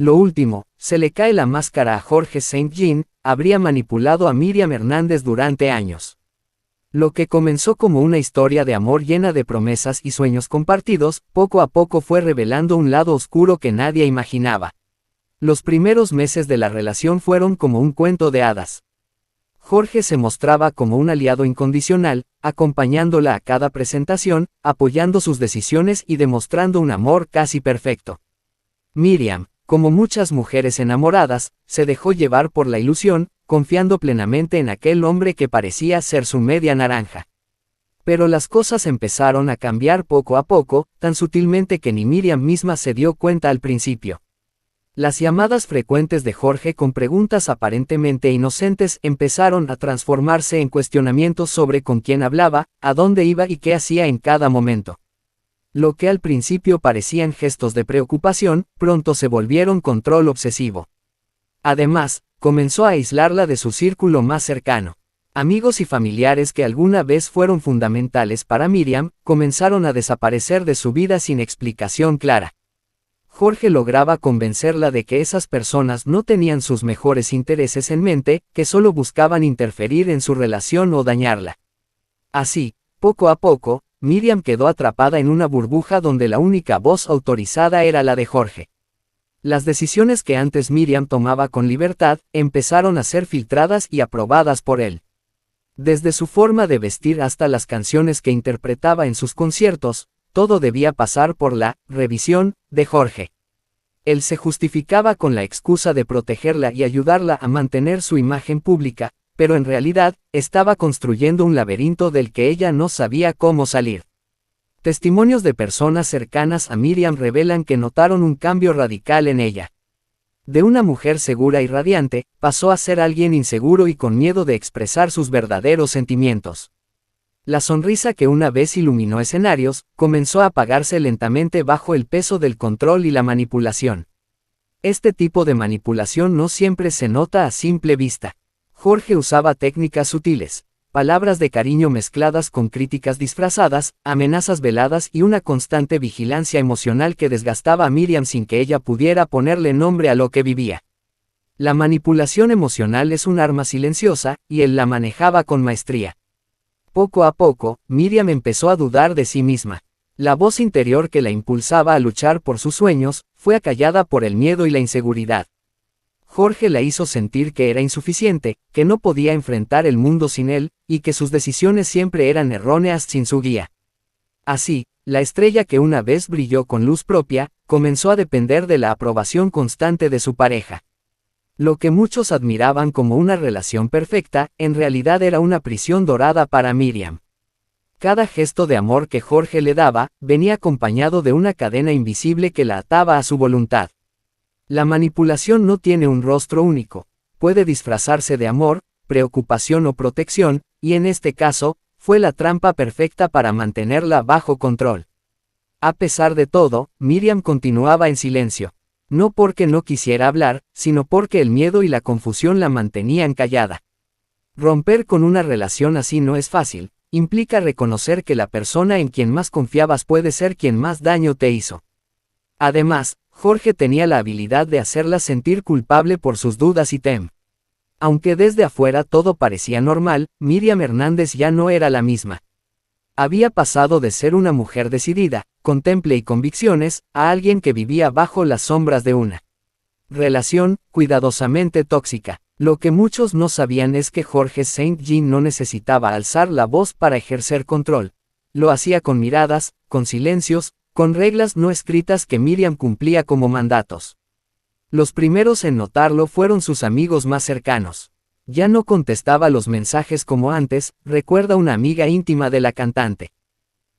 Lo último, se le cae la máscara a Jorge St. Jean, habría manipulado a Miriam Hernández durante años. Lo que comenzó como una historia de amor llena de promesas y sueños compartidos, poco a poco fue revelando un lado oscuro que nadie imaginaba. Los primeros meses de la relación fueron como un cuento de hadas. Jorge se mostraba como un aliado incondicional, acompañándola a cada presentación, apoyando sus decisiones y demostrando un amor casi perfecto. Miriam, como muchas mujeres enamoradas, se dejó llevar por la ilusión, confiando plenamente en aquel hombre que parecía ser su media naranja. Pero las cosas empezaron a cambiar poco a poco, tan sutilmente que ni Miriam misma se dio cuenta al principio. Las llamadas frecuentes de Jorge con preguntas aparentemente inocentes empezaron a transformarse en cuestionamientos sobre con quién hablaba, a dónde iba y qué hacía en cada momento. Lo que al principio parecían gestos de preocupación, pronto se volvieron control obsesivo. Además, comenzó a aislarla de su círculo más cercano. Amigos y familiares que alguna vez fueron fundamentales para Miriam, comenzaron a desaparecer de su vida sin explicación clara. Jorge lograba convencerla de que esas personas no tenían sus mejores intereses en mente, que solo buscaban interferir en su relación o dañarla. Así, poco a poco, Miriam quedó atrapada en una burbuja donde la única voz autorizada era la de Jorge. Las decisiones que antes Miriam tomaba con libertad, empezaron a ser filtradas y aprobadas por él. Desde su forma de vestir hasta las canciones que interpretaba en sus conciertos, todo debía pasar por la revisión de Jorge. Él se justificaba con la excusa de protegerla y ayudarla a mantener su imagen pública, pero en realidad, estaba construyendo un laberinto del que ella no sabía cómo salir. Testimonios de personas cercanas a Miriam revelan que notaron un cambio radical en ella. De una mujer segura y radiante, pasó a ser alguien inseguro y con miedo de expresar sus verdaderos sentimientos. La sonrisa que una vez iluminó escenarios, comenzó a apagarse lentamente bajo el peso del control y la manipulación. Este tipo de manipulación no siempre se nota a simple vista. Jorge usaba técnicas sutiles, palabras de cariño mezcladas con críticas disfrazadas, amenazas veladas y una constante vigilancia emocional que desgastaba a Miriam sin que ella pudiera ponerle nombre a lo que vivía. La manipulación emocional es un arma silenciosa, y él la manejaba con maestría. Poco a poco, Miriam empezó a dudar de sí misma. La voz interior que la impulsaba a luchar por sus sueños, fue acallada por el miedo y la inseguridad. Jorge la hizo sentir que era insuficiente, que no podía enfrentar el mundo sin él, y que sus decisiones siempre eran erróneas sin su guía. Así, la estrella que una vez brilló con luz propia, comenzó a depender de la aprobación constante de su pareja. Lo que muchos admiraban como una relación perfecta, en realidad era una prisión dorada para Miriam. Cada gesto de amor que Jorge le daba, venía acompañado de una cadena invisible que la ataba a su voluntad. La manipulación no tiene un rostro único, puede disfrazarse de amor, preocupación o protección, y en este caso, fue la trampa perfecta para mantenerla bajo control. A pesar de todo, Miriam continuaba en silencio. No porque no quisiera hablar, sino porque el miedo y la confusión la mantenían callada. Romper con una relación así no es fácil, implica reconocer que la persona en quien más confiabas puede ser quien más daño te hizo. Además, Jorge tenía la habilidad de hacerla sentir culpable por sus dudas y temor. Aunque desde afuera todo parecía normal, Miriam Hernández ya no era la misma. Había pasado de ser una mujer decidida, con temple y convicciones, a alguien que vivía bajo las sombras de una relación cuidadosamente tóxica. Lo que muchos no sabían es que Jorge St. Jean no necesitaba alzar la voz para ejercer control. Lo hacía con miradas, con silencios, con reglas no escritas que Miriam cumplía como mandatos. Los primeros en notarlo fueron sus amigos más cercanos. Ya no contestaba los mensajes como antes, recuerda una amiga íntima de la cantante.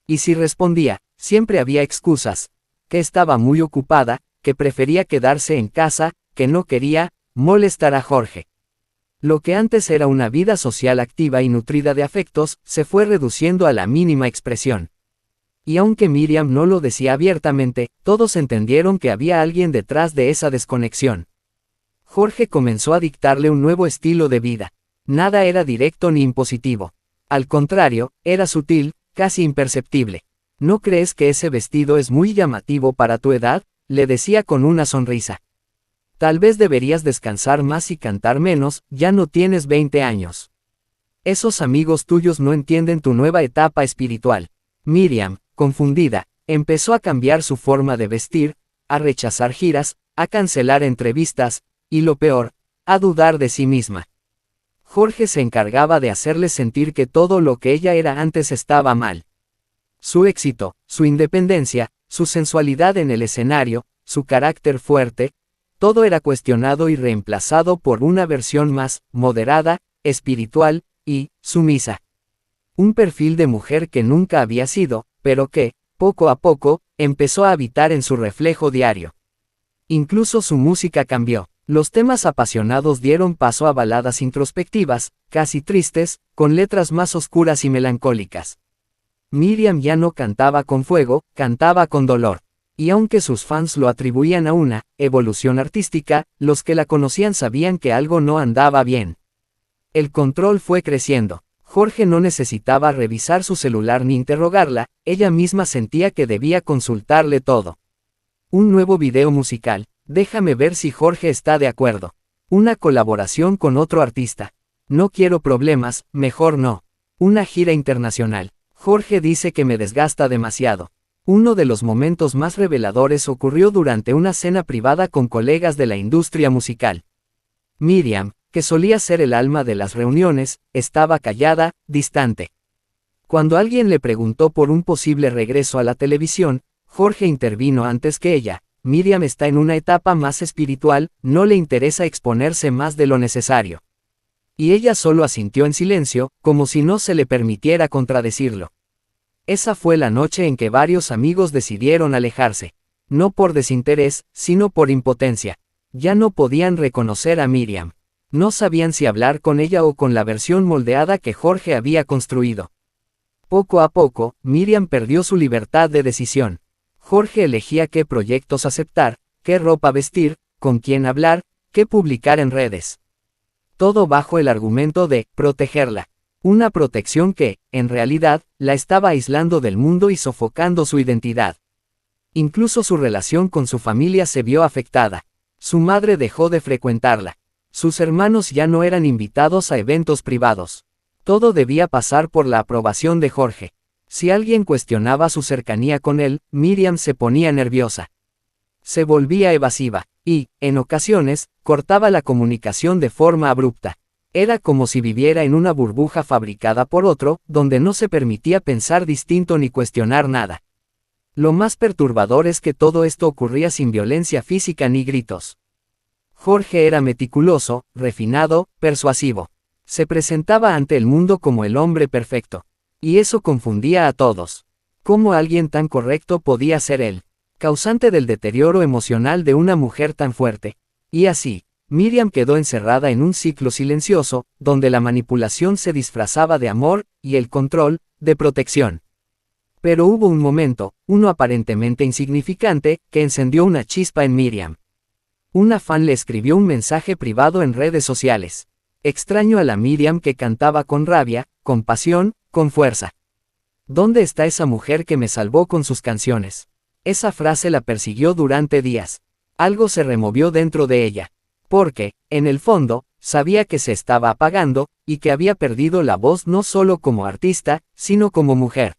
Y si respondía, siempre había excusas, que estaba muy ocupada, que prefería quedarse en casa, que no quería molestar a Jorge. Lo que antes era una vida social activa y nutrida de afectos, se fue reduciendo a la mínima expresión. Y aunque Miriam no lo decía abiertamente, todos entendieron que había alguien detrás de esa desconexión. Jorge comenzó a dictarle un nuevo estilo de vida. Nada era directo ni impositivo. Al contrario, era sutil, casi imperceptible. ¿No crees que ese vestido es muy llamativo para tu edad?, le decía con una sonrisa. Tal vez deberías descansar más y cantar menos, ya no tienes 20 años. Esos amigos tuyos no entienden tu nueva etapa espiritual. Miriam, confundida, empezó a cambiar su forma de vestir, a rechazar giras, a cancelar entrevistas, y lo peor, a dudar de sí misma. Jorge se encargaba de hacerle sentir que todo lo que ella era antes estaba mal. Su éxito, su independencia, su sensualidad en el escenario, su carácter fuerte, todo era cuestionado y reemplazado por una versión más moderada, espiritual y sumisa. Un perfil de mujer que nunca había sido, pero que, poco a poco, empezó a habitar en su reflejo diario. Incluso su música cambió. Los temas apasionados dieron paso a baladas introspectivas, casi tristes, con letras más oscuras y melancólicas. Miriam ya no cantaba con fuego, cantaba con dolor. Y aunque sus fans lo atribuían a una evolución artística, los que la conocían sabían que algo no andaba bien. El control fue creciendo. Jorge no necesitaba revisar su celular ni interrogarla, ella misma sentía que debía consultarle todo. Un nuevo video musical. Déjame ver si Jorge está de acuerdo. Una colaboración con otro artista. No quiero problemas, mejor no. Una gira internacional. Jorge dice que me desgasta demasiado. Uno de los momentos más reveladores ocurrió durante una cena privada con colegas de la industria musical. Miriam, que solía ser el alma de las reuniones, estaba callada, distante. Cuando alguien le preguntó por un posible regreso a la televisión, Jorge intervino antes que ella. Miriam está en una etapa más espiritual, no le interesa exponerse más de lo necesario. Y ella solo asintió en silencio, como si no se le permitiera contradecirlo. Esa fue la noche en que varios amigos decidieron alejarse. No por desinterés, sino por impotencia. Ya no podían reconocer a Miriam. No sabían si hablar con ella o con la versión moldeada que Jorge había construido. Poco a poco, Miriam perdió su libertad de decisión. Jorge elegía qué proyectos aceptar, qué ropa vestir, con quién hablar, qué publicar en redes. Todo bajo el argumento de protegerla. Una protección que, en realidad, la estaba aislando del mundo y sofocando su identidad. Incluso su relación con su familia se vio afectada. Su madre dejó de frecuentarla. Sus hermanos ya no eran invitados a eventos privados. Todo debía pasar por la aprobación de Jorge. Si alguien cuestionaba su cercanía con él, Miriam se ponía nerviosa. Se volvía evasiva, y, en ocasiones, cortaba la comunicación de forma abrupta. Era como si viviera en una burbuja fabricada por otro, donde no se permitía pensar distinto ni cuestionar nada. Lo más perturbador es que todo esto ocurría sin violencia física ni gritos. Jorge era meticuloso, refinado, persuasivo. Se presentaba ante el mundo como el hombre perfecto. Y eso confundía a todos. ¿Cómo alguien tan correcto podía ser él? Causante del deterioro emocional de una mujer tan fuerte. Y así, Miriam quedó encerrada en un ciclo silencioso, donde la manipulación se disfrazaba de amor, y el control, de protección. Pero hubo un momento, uno aparentemente insignificante, que encendió una chispa en Miriam. Una fan le escribió un mensaje privado en redes sociales. Extraño a la Miriam que cantaba con rabia, con pasión, con fuerza. ¿Dónde está esa mujer que me salvó con sus canciones? Esa frase la persiguió durante días. Algo se removió dentro de ella. Porque, en el fondo, sabía que se estaba apagando, y que había perdido la voz no solo como artista, sino como mujer.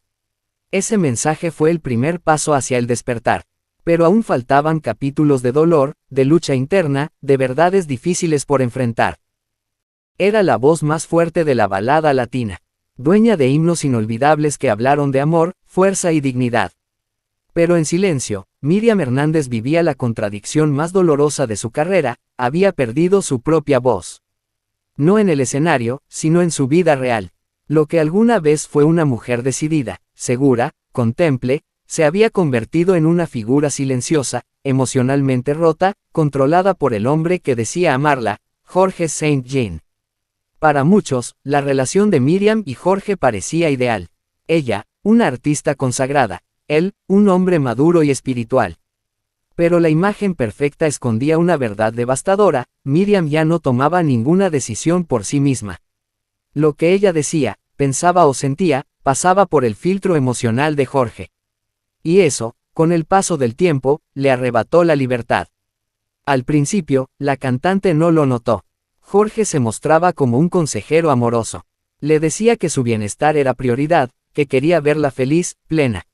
Ese mensaje fue el primer paso hacia el despertar. Pero aún faltaban capítulos de dolor, de lucha interna, de verdades difíciles por enfrentar. Era la voz más fuerte de la balada latina. Dueña de himnos inolvidables que hablaron de amor, fuerza y dignidad. Pero en silencio, Miriam Hernández vivía la contradicción más dolorosa de su carrera, había perdido su propia voz. No en el escenario, sino en su vida real. Lo que alguna vez fue una mujer decidida, segura, contemple, se había convertido en una figura silenciosa, emocionalmente rota, controlada por el hombre que decía amarla, Jorge St. Jean. Para muchos, la relación de Miriam y Jorge parecía ideal. Ella, una artista consagrada. Él, un hombre maduro y espiritual. Pero la imagen perfecta escondía una verdad devastadora, Miriam ya no tomaba ninguna decisión por sí misma. Lo que ella decía, pensaba o sentía, pasaba por el filtro emocional de Jorge. Y eso, con el paso del tiempo, le arrebató la libertad. Al principio, la cantante no lo notó. Jorge se mostraba como un consejero amoroso. Le decía que su bienestar era prioridad, que quería verla feliz, plena.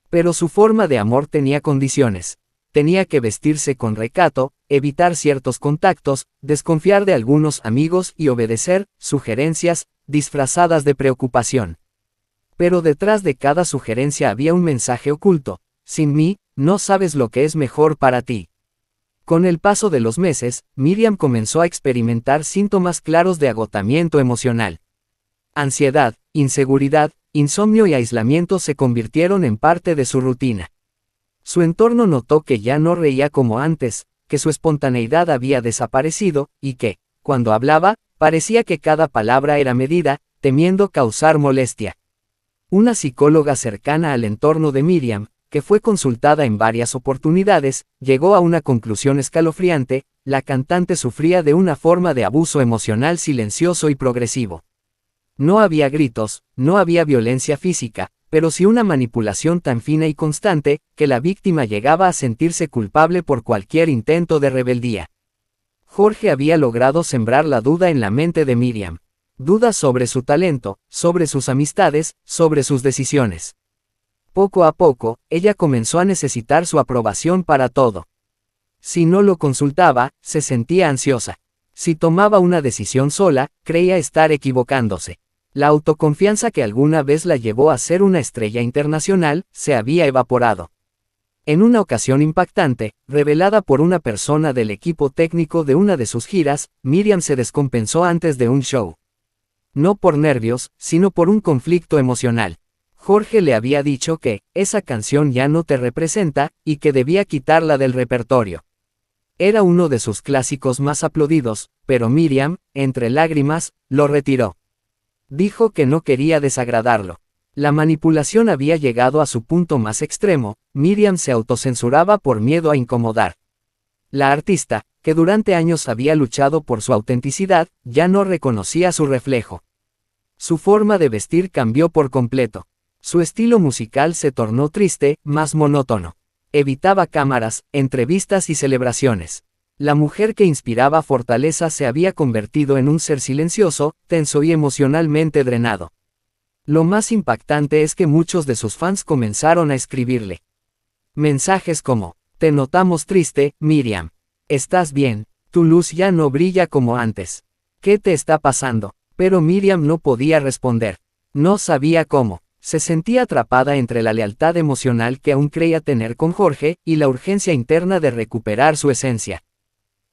Pero su forma de amor tenía condiciones. Tenía que vestirse con recato, evitar ciertos contactos, desconfiar de algunos amigos y obedecer sugerencias disfrazadas de preocupación. Pero detrás de cada sugerencia había un mensaje oculto: sin mí, no sabes lo que es mejor para ti. Con el paso de los meses, Miriam comenzó a experimentar síntomas claros de agotamiento emocional. Ansiedad, inseguridad, insomnio y aislamiento se convirtieron en parte de su rutina. Su entorno notó que ya no reía como antes, que su espontaneidad había desaparecido, y que, cuando hablaba, parecía que cada palabra era medida, temiendo causar molestia. Una psicóloga cercana al entorno de Miriam, que fue consultada en varias oportunidades, llegó a una conclusión escalofriante: la cantante sufría de una forma de abuso emocional silencioso y progresivo. No había gritos, no había violencia física, pero sí una manipulación tan fina y constante, que la víctima llegaba a sentirse culpable por cualquier intento de rebeldía. Jorge había logrado sembrar la duda en la mente de Miriam. Dudas sobre su talento, sobre sus amistades, sobre sus decisiones. Poco a poco, ella comenzó a necesitar su aprobación para todo. Si no lo consultaba, se sentía ansiosa. Si tomaba una decisión sola, creía estar equivocándose. La autoconfianza que alguna vez la llevó a ser una estrella internacional, se había evaporado. En una ocasión impactante, revelada por una persona del equipo técnico de una de sus giras, Miriam se descompensó antes de un show. No por nervios, sino por un conflicto emocional. Jorge le había dicho que esa canción ya no te representa, y que debía quitarla del repertorio. Era uno de sus clásicos más aplaudidos, pero Miriam, entre lágrimas, lo retiró. Dijo que no quería desagradarlo. La manipulación había llegado a su punto más extremo. Miriam se autocensuraba por miedo a incomodar. La artista, que durante años había luchado por su autenticidad, ya no reconocía su reflejo. Su forma de vestir cambió por completo. Su estilo musical se tornó triste, más monótono. Evitaba cámaras, entrevistas y celebraciones. La mujer que inspiraba fortaleza se había convertido en un ser silencioso, tenso y emocionalmente drenado. Lo más impactante es que muchos de sus fans comenzaron a escribirle mensajes como: te notamos triste, Miriam. ¿Estás bien? Tu luz ya no brilla como antes. ¿Qué te está pasando? Pero Miriam no podía responder. No sabía cómo. Se sentía atrapada entre la lealtad emocional que aún creía tener con Jorge, y la urgencia interna de recuperar su esencia.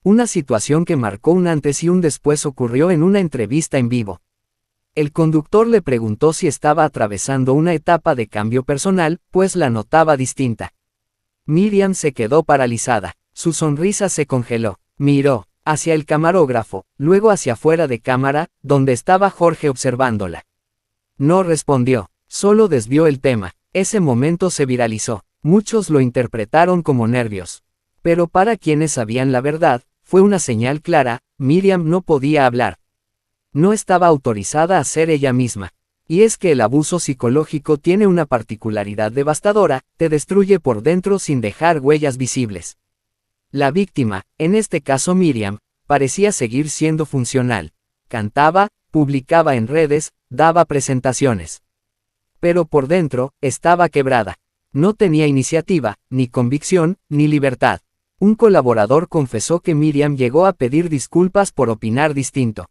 Una situación que marcó un antes y un después ocurrió en una entrevista en vivo. El conductor le preguntó si estaba atravesando una etapa de cambio personal, pues la notaba distinta. Miriam se quedó paralizada. Su sonrisa se congeló. Miró hacia el camarógrafo, luego hacia fuera de cámara, donde estaba Jorge observándola. No respondió. Solo desvió el tema. Ese momento se viralizó. Muchos lo interpretaron como nervios. Pero para quienes sabían la verdad, fue una señal clara: Miriam no podía hablar. No estaba autorizada a ser ella misma. Y es que el abuso psicológico tiene una particularidad devastadora: te destruye por dentro sin dejar huellas visibles. La víctima, en este caso Miriam, parecía seguir siendo funcional. Cantaba, publicaba en redes, daba presentaciones. Pero por dentro, estaba quebrada. No tenía iniciativa, ni convicción, ni libertad. Un colaborador confesó que Miriam llegó a pedir disculpas por opinar distinto.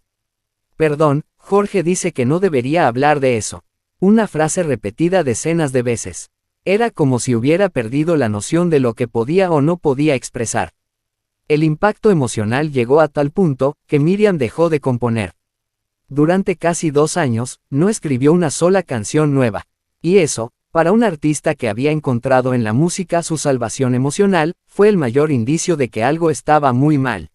Perdón, Jorge dice que no debería hablar de eso. Una frase repetida decenas de veces. Era como si hubiera perdido la noción de lo que podía o no podía expresar. El impacto emocional llegó a tal punto, que Miriam dejó de componer. Durante casi 2 años, no escribió una sola canción nueva. Y eso, para un artista que había encontrado en la música su salvación emocional, fue el mayor indicio de que algo estaba muy mal.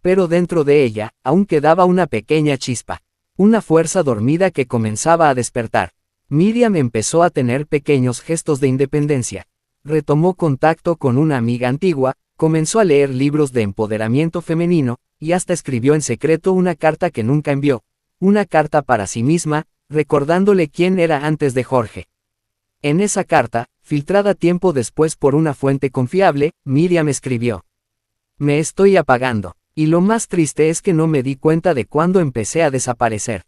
Pero dentro de ella, aún quedaba una pequeña chispa. Una fuerza dormida que comenzaba a despertar. Miriam empezó a tener pequeños gestos de independencia. Retomó contacto con una amiga antigua, comenzó a leer libros de empoderamiento femenino, y hasta escribió en secreto una carta que nunca envió. Una carta para sí misma, recordándole quién era antes de Jorge. En esa carta, filtrada tiempo después por una fuente confiable, Miriam escribió: Me estoy apagando. Y lo más triste es que no me di cuenta de cuándo empecé a desaparecer.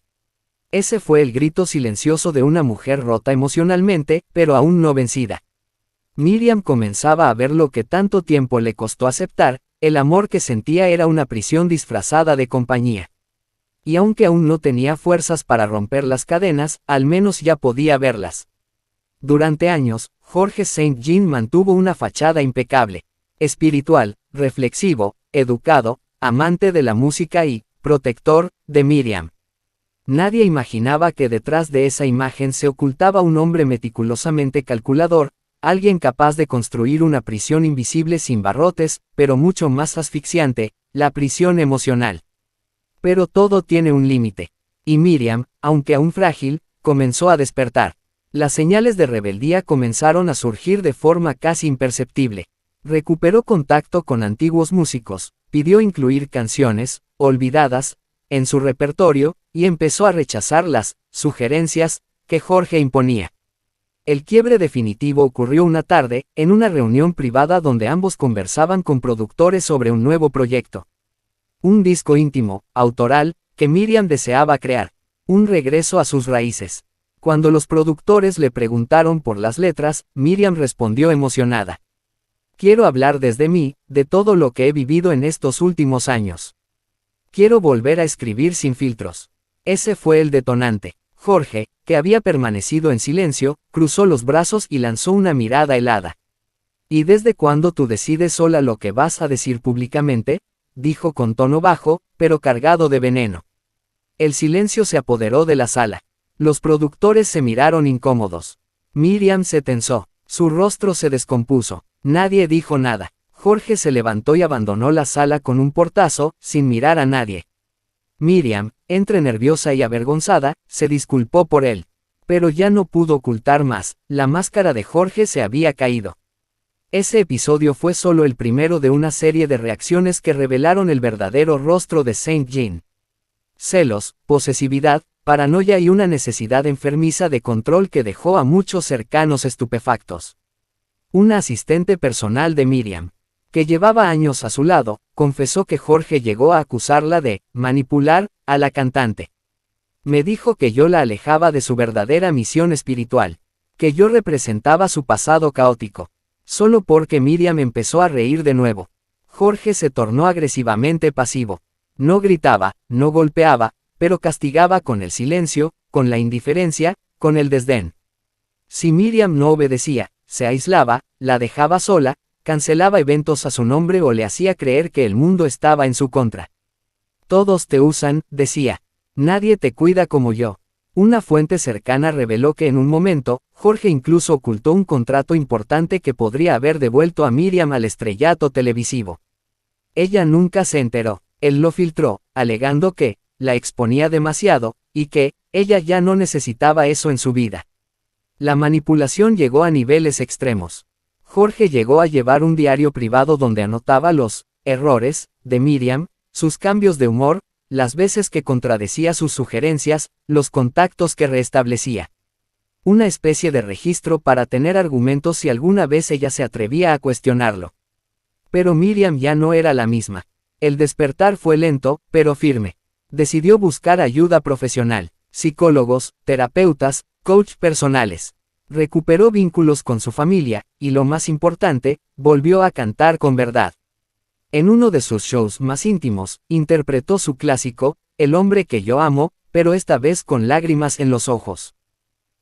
Ese fue el grito silencioso de una mujer rota emocionalmente, pero aún no vencida. Miriam comenzaba a ver lo que tanto tiempo le costó aceptar, el amor que sentía era una prisión disfrazada de compañía. Y aunque aún no tenía fuerzas para romper las cadenas, al menos ya podía verlas. Durante años, Jorge Saint Jean mantuvo una fachada impecable, espiritual, reflexivo, educado, amante de la música y protector de Miriam. Nadie imaginaba que detrás de esa imagen se ocultaba un hombre meticulosamente calculador, alguien capaz de construir una prisión invisible sin barrotes, pero mucho más asfixiante, la prisión emocional. Pero todo tiene un límite. Y Miriam, aunque aún frágil, comenzó a despertar. Las señales de rebeldía comenzaron a surgir de forma casi imperceptible. Recuperó contacto con antiguos músicos, pidió incluir canciones, olvidadas, en su repertorio, y empezó a rechazar las sugerencias que Jorge imponía. El quiebre definitivo ocurrió una tarde, en una reunión privada donde ambos conversaban con productores sobre un nuevo proyecto. Un disco íntimo, autoral, que Miriam deseaba crear. Un regreso a sus raíces. Cuando los productores le preguntaron por las letras, Miriam respondió emocionada. Quiero hablar desde mí, de todo lo que he vivido en estos últimos años. Quiero volver a escribir sin filtros. Ese fue el detonante. Jorge, que había permanecido en silencio, cruzó los brazos y lanzó una mirada helada. ¿Y desde cuándo tú decides sola lo que vas a decir públicamente? Dijo con tono bajo, pero cargado de veneno. El silencio se apoderó de la sala. Los productores se miraron incómodos. Miriam se tensó. Su rostro se descompuso. Nadie dijo nada. Jorge se levantó y abandonó la sala con un portazo, sin mirar a nadie. Miriam, entre nerviosa y avergonzada, se disculpó por él. Pero ya no pudo ocultar más, la máscara de Jorge se había caído. Ese episodio fue solo el primero de una serie de reacciones que revelaron el verdadero rostro de Saint Jean. Celos, posesividad, paranoia y una necesidad enfermiza de control que dejó a muchos cercanos estupefactos. Una asistente personal de Miriam, que llevaba años a su lado, confesó que Jorge llegó a acusarla de manipular a la cantante. Me dijo que yo la alejaba de su verdadera misión espiritual, que yo representaba su pasado caótico. Solo porque Miriam empezó a reír de nuevo. Jorge se tornó agresivamente pasivo. No gritaba, no golpeaba, pero castigaba con el silencio, con la indiferencia, con el desdén. Si Miriam no obedecía, se aislaba, la dejaba sola, cancelaba eventos a su nombre o le hacía creer que el mundo estaba en su contra. Todos te usan, decía. Nadie te cuida como yo. Una fuente cercana reveló que en un momento, Jorge incluso ocultó un contrato importante que podría haber devuelto a Miriam al estrellato televisivo. Ella nunca se enteró. Él lo filtró, alegando que la exponía demasiado, y que ella ya no necesitaba eso en su vida. La manipulación llegó a niveles extremos. Jorge llegó a llevar un diario privado donde anotaba los errores de Miriam, sus cambios de humor, las veces que contradecía sus sugerencias, los contactos que restablecía. Una especie de registro para tener argumentos si alguna vez ella se atrevía a cuestionarlo. Pero Miriam ya no era la misma. El despertar fue lento, pero firme. Decidió buscar ayuda profesional, psicólogos, terapeutas, coach personales. Recuperó vínculos con su familia, y lo más importante, volvió a cantar con verdad. En uno de sus shows más íntimos, interpretó su clásico, El hombre que yo amo, pero esta vez con lágrimas en los ojos.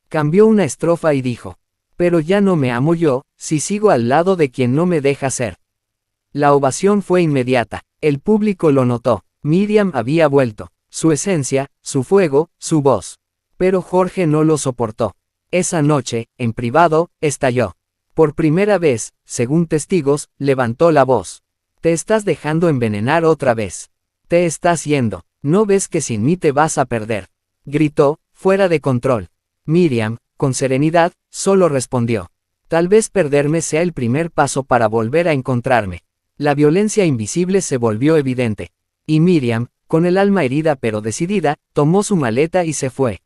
Cambió una estrofa y dijo, pero ya no me amo yo, si sigo al lado de quien no me deja ser. La ovación fue inmediata, el público lo notó, Miriam había vuelto, su esencia, su fuego, su voz. Pero Jorge no lo soportó. Esa noche, en privado, estalló. Por primera vez, según testigos, levantó la voz. Te estás dejando envenenar otra vez. Te estás yendo. ¿No ves que sin mí te vas a perder? Gritó, fuera de control. Miriam, con serenidad, solo respondió. Tal vez perderme sea el primer paso para volver a encontrarme. La violencia invisible se volvió evidente. Y Miriam, con el alma herida pero decidida, tomó su maleta y se fue.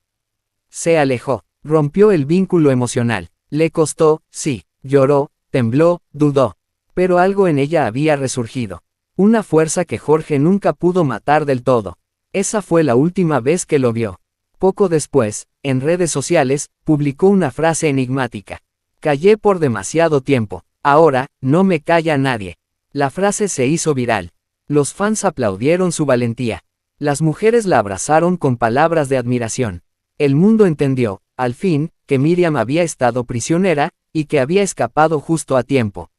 Se alejó. Rompió el vínculo emocional. Le costó, sí, lloró, tembló, dudó. Pero algo en ella había resurgido. Una fuerza que Jorge nunca pudo matar del todo. Esa fue la última vez que lo vio. Poco después, en redes sociales, publicó una frase enigmática. Callé por demasiado tiempo. Ahora, no me calla nadie. La frase se hizo viral. Los fans aplaudieron su valentía. Las mujeres la abrazaron con palabras de admiración. El mundo entendió, al fin, que Miriam había estado prisionera, y que había escapado justo a tiempo.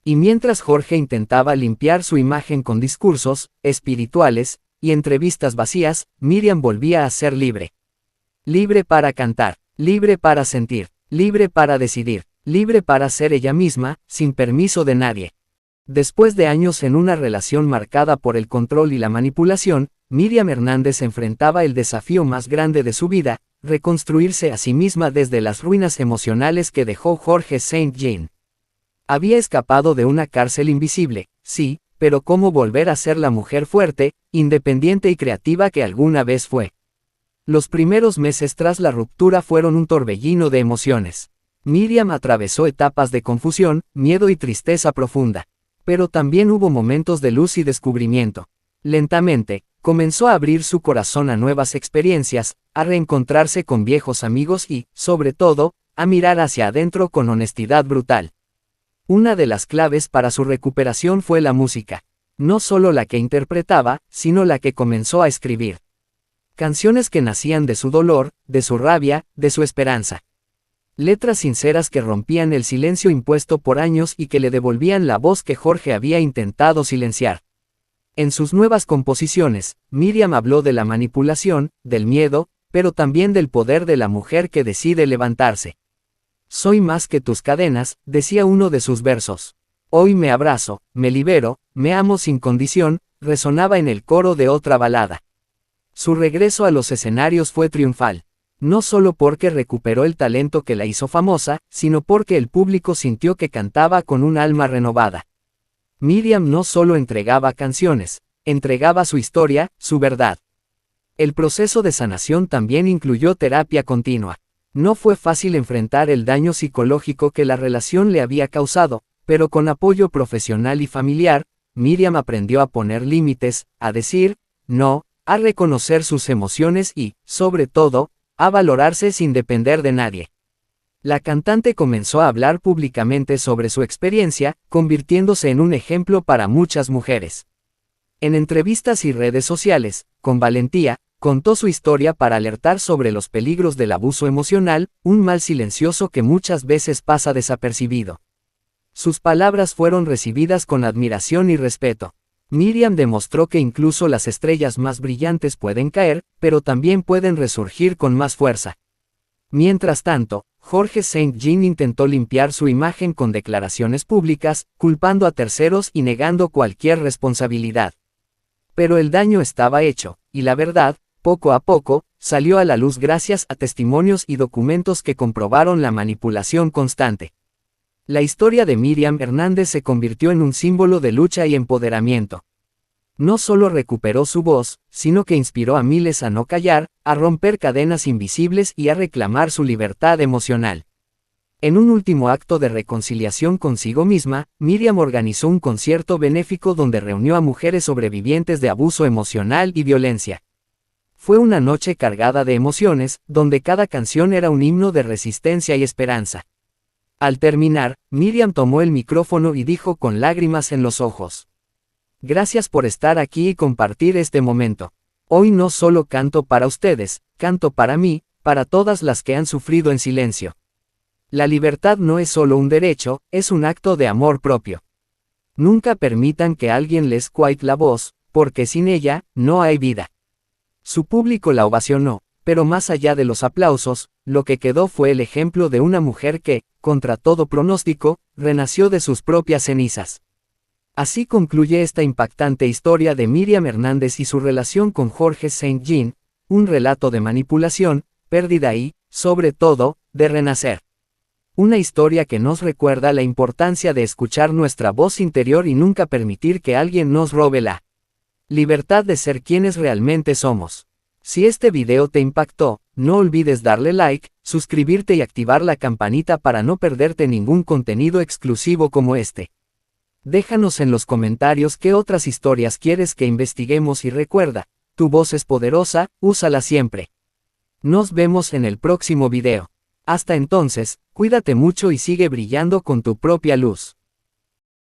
Y mientras Jorge intentaba limpiar su imagen con discursos espirituales y entrevistas vacías, Miriam volvía a ser libre. Libre para cantar, libre para sentir, libre para decidir, libre para ser ella misma, sin permiso de nadie. Después de años en una relación marcada por el control y la manipulación, Miriam Hernández enfrentaba el desafío más grande de su vida, reconstruirse a sí misma desde las ruinas emocionales que dejó Jorge St. Jean. Había escapado de una cárcel invisible, sí, pero ¿cómo volver a ser la mujer fuerte, independiente y creativa que alguna vez fue? Los primeros meses tras la ruptura fueron un torbellino de emociones. Miriam atravesó etapas de confusión, miedo y tristeza profunda. Pero también hubo momentos de luz y descubrimiento. Lentamente, comenzó a abrir su corazón a nuevas experiencias, a reencontrarse con viejos amigos y, sobre todo, a mirar hacia adentro con honestidad brutal. Una de las claves para su recuperación fue la música. No solo la que interpretaba, sino la que comenzó a escribir. Canciones que nacían de su dolor, de su rabia, de su esperanza. Letras sinceras que rompían el silencio impuesto por años y que le devolvían la voz que Jorge había intentado silenciar. En sus nuevas composiciones, Miriam habló de la manipulación, del miedo, pero también del poder de la mujer que decide levantarse. Soy más que tus cadenas, decía uno de sus versos. Hoy me abrazo, me libero, me amo sin condición, resonaba en el coro de otra balada. Su regreso a los escenarios fue triunfal. No solo porque recuperó el talento que la hizo famosa, sino porque el público sintió que cantaba con un alma renovada. Miriam no solo entregaba canciones, entregaba su historia, su verdad. El proceso de sanación también incluyó terapia continua. No fue fácil enfrentar el daño psicológico que la relación le había causado, pero con apoyo profesional y familiar, Miriam aprendió a poner límites, a decir no, a reconocer sus emociones y, sobre todo, a valorarse sin depender de nadie. La cantante comenzó a hablar públicamente sobre su experiencia, convirtiéndose en un ejemplo para muchas mujeres. En entrevistas y redes sociales, con valentía, contó su historia para alertar sobre los peligros del abuso emocional, un mal silencioso que muchas veces pasa desapercibido. Sus palabras fueron recibidas con admiración y respeto. Miriam demostró que incluso las estrellas más brillantes pueden caer, pero también pueden resurgir con más fuerza. Mientras tanto, Jorge St. Jean intentó limpiar su imagen con declaraciones públicas, culpando a terceros y negando cualquier responsabilidad. Pero el daño estaba hecho, y la verdad, poco a poco, salió a la luz gracias a testimonios y documentos que comprobaron la manipulación constante. La historia de Miriam Hernández se convirtió en un símbolo de lucha y empoderamiento. No solo recuperó su voz, sino que inspiró a miles a no callar, a romper cadenas invisibles y a reclamar su libertad emocional. En un último acto de reconciliación consigo misma, Miriam organizó un concierto benéfico donde reunió a mujeres sobrevivientes de abuso emocional y violencia. Fue una noche cargada de emociones, donde cada canción era un himno de resistencia y esperanza. Al terminar, Miriam tomó el micrófono y dijo con lágrimas en los ojos: Gracias por estar aquí y compartir este momento. Hoy no solo canto para ustedes, canto para mí, para todas las que han sufrido en silencio. La libertad no es solo un derecho, es un acto de amor propio. Nunca permitan que alguien les quite la voz, porque sin ella, no hay vida. Su público la ovacionó, pero más allá de los aplausos, lo que quedó fue el ejemplo de una mujer que, contra todo pronóstico, renació de sus propias cenizas. Así concluye esta impactante historia de Miriam Hernández y su relación con Jorge St. Jean, un relato de manipulación, pérdida y, sobre todo, de renacer. Una historia que nos recuerda la importancia de escuchar nuestra voz interior y nunca permitir que alguien nos robe la libertad de ser quienes realmente somos. Si este video te impactó, no olvides darle like, suscribirte y activar la campanita para no perderte ningún contenido exclusivo como este. Déjanos en los comentarios qué otras historias quieres que investiguemos y recuerda, tu voz es poderosa, úsala siempre. Nos vemos en el próximo video. Hasta entonces, cuídate mucho y sigue brillando con tu propia luz.